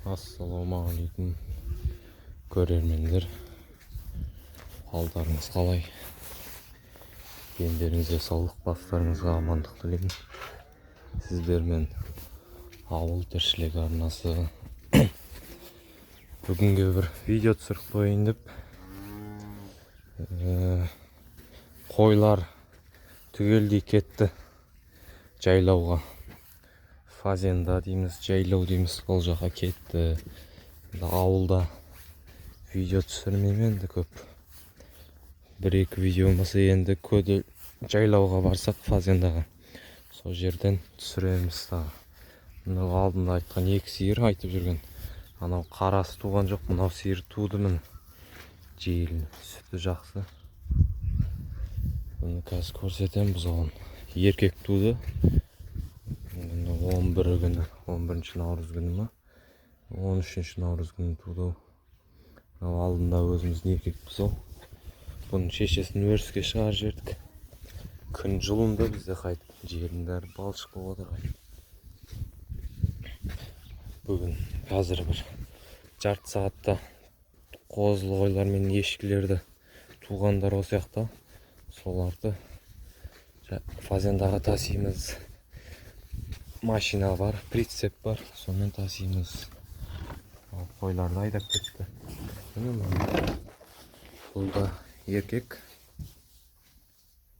Ассалаумағалейкум көрермендер, қалдарыңыз қалай? Дендеріңізге саулық, бастарыңызға амандық тілеймін. Сіздермен ауыл тіршілігі арнасы бүгінге бір видео түсіріп қояйын деп, қойлар түгелдей кетті жайлауға. Фазенда дейміз, жайлау дейміз, ол жаққа кетті. Ауылда видео түсірмеймін енді көп. Бір-екі видео болмаса енді көді жайлауға барсақ Фазендаға, сол жерден түсіреміз. Мынау алдында айтқан екі сиыр айтып жүрген. Анау қарасы туған жоқ, мынау сиыр туды міне. Жейіл, сүті жақсы. Бұны қазір көрсетемін бұзауын. Еркек туды. 11 күні, 11 наурыз күні ма? 13 наурыз күні туды. Алдында өзіміздің еркек бұзау. Бұның шешесін өріске шығарып жібердік. Күн жылынды, бізде қайтып жердің бәрі балшық болып отыр. Бүгін қазір бір жарты сағатта қозылы қойлар мен ешкілерді туғандар осы жақта. Соларды Фазендаға тасимыз. Машина бар, прицеп бар, сонымен тасимыз. Қойларды айдап кетті. Бұл да еркек.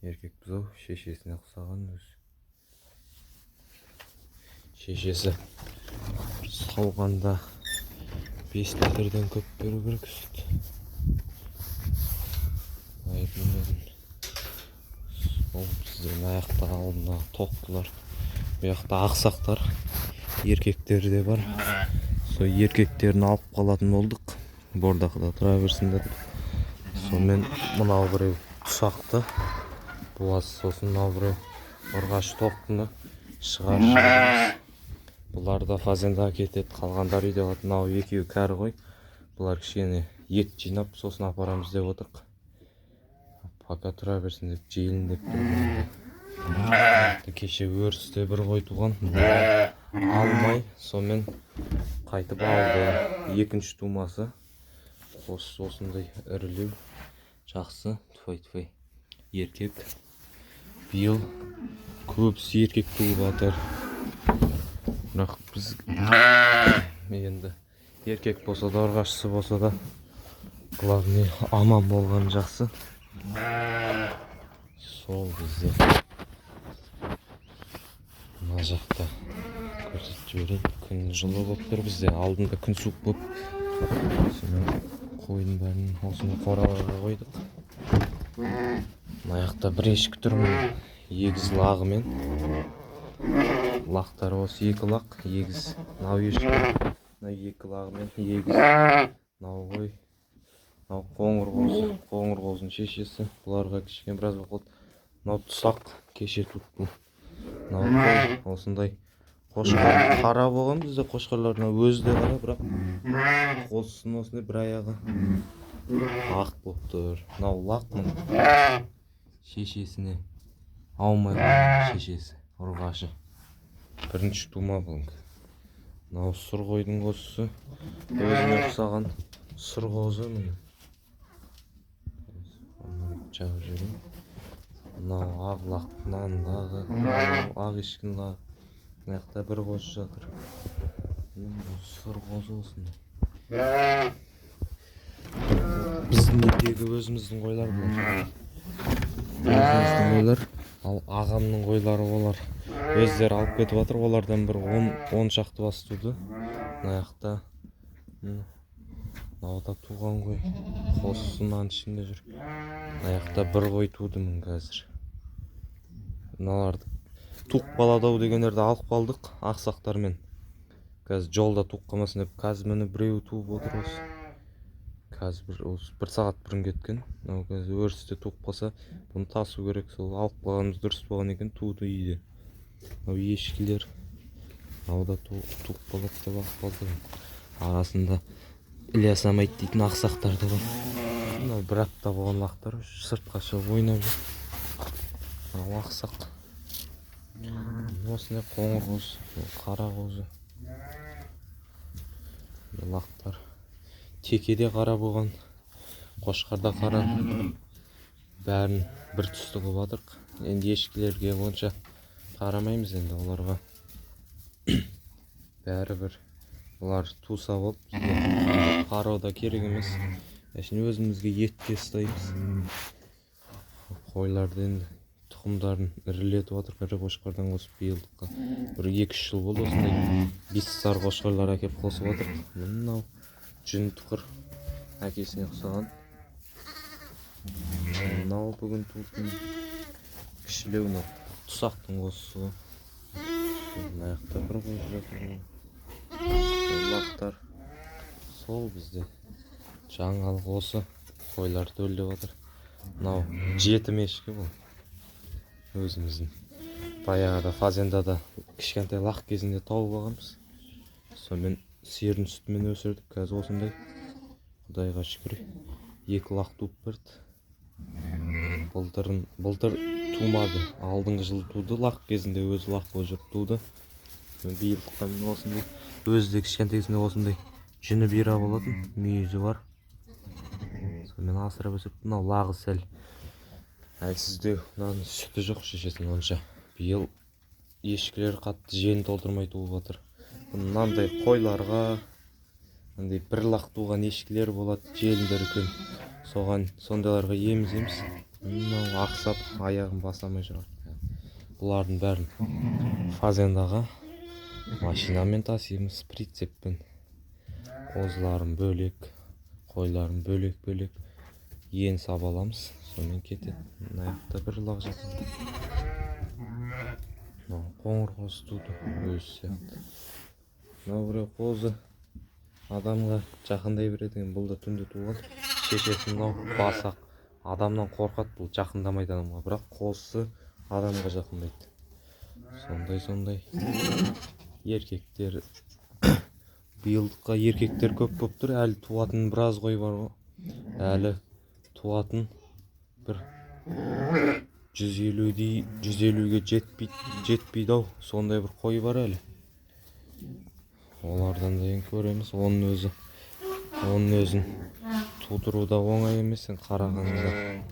Еркек бұзау, шешесіне ұқсаған өз. Шешесі сауғанда 5 литрден көп беру керек сүт. Ол сіздердің аяқта алдында тоқтылар. Бұяқта ақсақтар, еркектері де бар. Сол еркектерін алып қалатын болдық. Бордақыда тұра берсін дедік. Сонымен мынау біреу тұсақты. Буаз сосын мынау біреу ұрғаш тоқтыны шығар. Бұлар да Фазендаға кетеді. Қалғандар үйде қалады. Мынау екеуі кәрі ғой. Бұлар кішкене ет жинап, сосын апарамыз деп отырық. Пока тұра берсін деп, жейілін деп тұрмын. Кеше өрісте бір қой туған, алмай, сонымен қайтып алды. Екінші тумасы осындай ірілеу жақсы. Түфай еркек. Биыл көбісі еркек туып жатыр. Бірақ біз енді еркек болса да, ұрғашысы болса да, главный аман болған жақсы. Сол бізде мына жақта көрсетіп жіберейін. Күн жылы болып тұр бізде, алдында күн суық болып. Сонымен қойдың бәрін осындай қораға қойдық. Мына жақта бір ешкі тұр, егіз лағымен. Лақтары осы екі лақ, егіз. Мынау ешкі, мынау екі лағымен егіз. Мынау ғой, мынау қоңыр қозының шешесі. Бұларға кішкене біраз болып қалды. Мынау тұсақ, кеше туып. Мынау осындай қошқар қара болған, бізде қошқарларына өзі де қара, бірақ қозысын осындай бір аяғы ақ болып тұр. Мынау лақ шешесіне аумай қалған, шешесі ұрғашы. Бірінші тума бұл. Мынау сұр қойдың қозысы, өзіне ұқсаған сұр қозы. Жағып жүрейін. Мынау ақ лақтың дағы, ақ ешкінің лағы. Мына жақта бір қозы жатыр. Сұр қозы осындай. Біздің үйдегі өзіміздің қойлар бұлар. Өзіміздің қойлар, ал ағамның қойлары олар. Өздері алып кетіп жатыр, олардан бір 10 шақты бас туды. Мына жақта мынау туған қой, қозысынан ішінде жүр. Мына жақта бір қой туды қазір. Мыналарды туқ баладау дегендерді алып қалдық ақсақтармен. Қазір жолда туқ қалмасын деп, қазір міне біреуі туып отыр осы. Қазір бір сағат бұрын кеткен. Қазір өрісте туып қалса, бұны тасу керек. Сол алып қалғанымыз дұрыс болған екен, туды үйде. Ешкілер. Мынау да туып қалады деп алып қалды. Арасында Ілияс Амайт дейтін ақсақтар да бар. Мынау бір апта болған лақтар сыртқа шығып ойнап жүр. Мынау ақсақ. Осындай қоңыр қозы, қара қозы. Лақтар. Текеде қара болған, қошқарда қара. Бәрін бір түсті қылып жатырық. Енді ешкілерге онша қарамаймыз енді оларға. Бәрі бір. Олар туса болып, бізде қарау да керек емес. Әшін өзімізге етке ұстаймыз. Қойларды енді тұқымдарын ірілетіп отырық. Ірі қошқардан қосып биылдыққа. Бір 2-3 жыл болды осындай бестісар қошқарлар әкеп қосып отырық. Мынау жүн тұқыр әкесіне ұқсаған. Мынау бүгін туылтын кішілеу тұсақтың қосысы. Аяқта бір қойып жатыр. Лақтар. Сол бізде жаңалық осы. Қойлар төлдеп жатыр. Мынау 7 мешкі бұл. Өзіміздің баяғыда фазендада кішкентай лақ кезінде тауып алғанбыз. Сонымен сиырдың сүтімен өсірдік. Қазір осындай. Құдайға шүкір 2 лақ туып берді. Былтыр тумады. Алдыңғы жылы туды. Лақ кезінде өзі лақ болып жүріп туды. Биылдыққа осындай. Өзі де кішкентай кезінде осындай жүні бира болатын. Мүйізі бар. Сонымен асырап өсіріп. Мынау лағы сәл әлсіздеу. Мынаның сүті жоқ шешесінің онша. Биыл ешкілер қатты жеңін толтырмай туып жатыр. Мынандай қойларға бір лақ туған ешкілер болады. Желіндер үлкен. Сондайларға еміз. Мынау ақсап аяғын басамай жүреді. Бұлардың бәрін фазендаға машинамен тасимыз, прицеппен. Қозыларын бөлек, қойларын бөлек. Ен сабаламыз, сонымен кетеді. Аяқта бір лақ жатыр. Қоңыр қозы туды, өзі сияқты. Мынау біреу қозы адамға жақындай береді. Бұл да түнде туған. Шешесі мынау басақ. Адамнан қорқады, бұл жақындамайды адамға. Бірақ қозысы адамға жақындайды. Сондай. Еркектер. Биылдыққа еркектер көп болып тұр. Әлі туатын біраз қой бар ғой. Әлі туатын бір 150-ге жетпейді ау. Сондай бір қой бар әлі. Олардан да ең көреміз. Оның өзін тудыру да оңай емес. Қарағанда.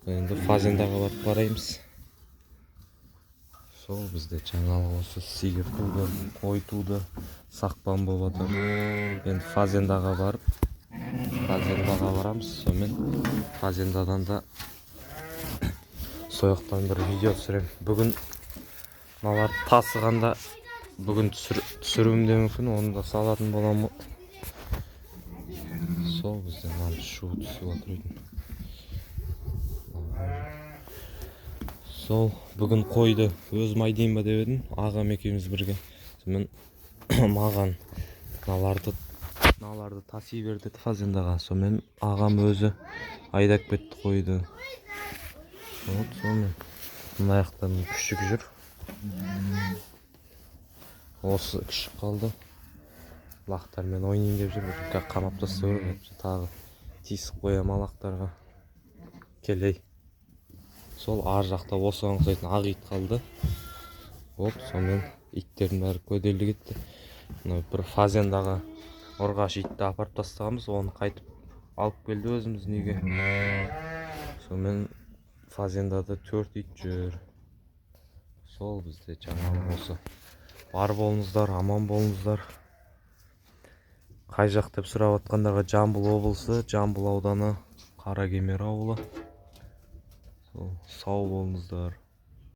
Енді фазендаға барып қараймыз. Сол бізде жаңалық осы сиыр туды, қой туды, сақпан болып жатыр. Енді фазендаға барамыз. Сонымен фазендадан да сояқтан бір видео түсірем. Бүгін мыналар тасығанда бүгін түсіруім де мүмкін, оны да салатын боламын. Сол бізде мынаны шу түсіп жатыр. Сол бүгін қойды өзім айдайын ба деп едім. Ағам екеуміз бірге. Сонымен маған мыналарды таси бер деді фазендаға. Сонымен ағам өзі айдап кетті қойды. Сонымен мына аяқтан күшік жүр. Осы күшік қалды. Лақтармен ойнайын деп жүр. Қамап тастау керек. Тағы тиісіп қоямын лақтарға. Келей. Сол ар жақта осыған ұқсайтын ақ ит қалды. Сонымен иттердің бәрі көделді кетті. Бір фазендаға ұрғаш итті апарып тастағанбыз. Оны қайтып алып келді өзіміздің үйге. Сонымен фазендада 4 ит жүр. Сол бізде жаңалық осы. Бар болыңыздар, аман болыңыздар. Қай жақ деп сұрап жатқандарға Жамбыл облысы, Жамбыл ауданы, Қаракемер ауылы. Сау болыңыздар.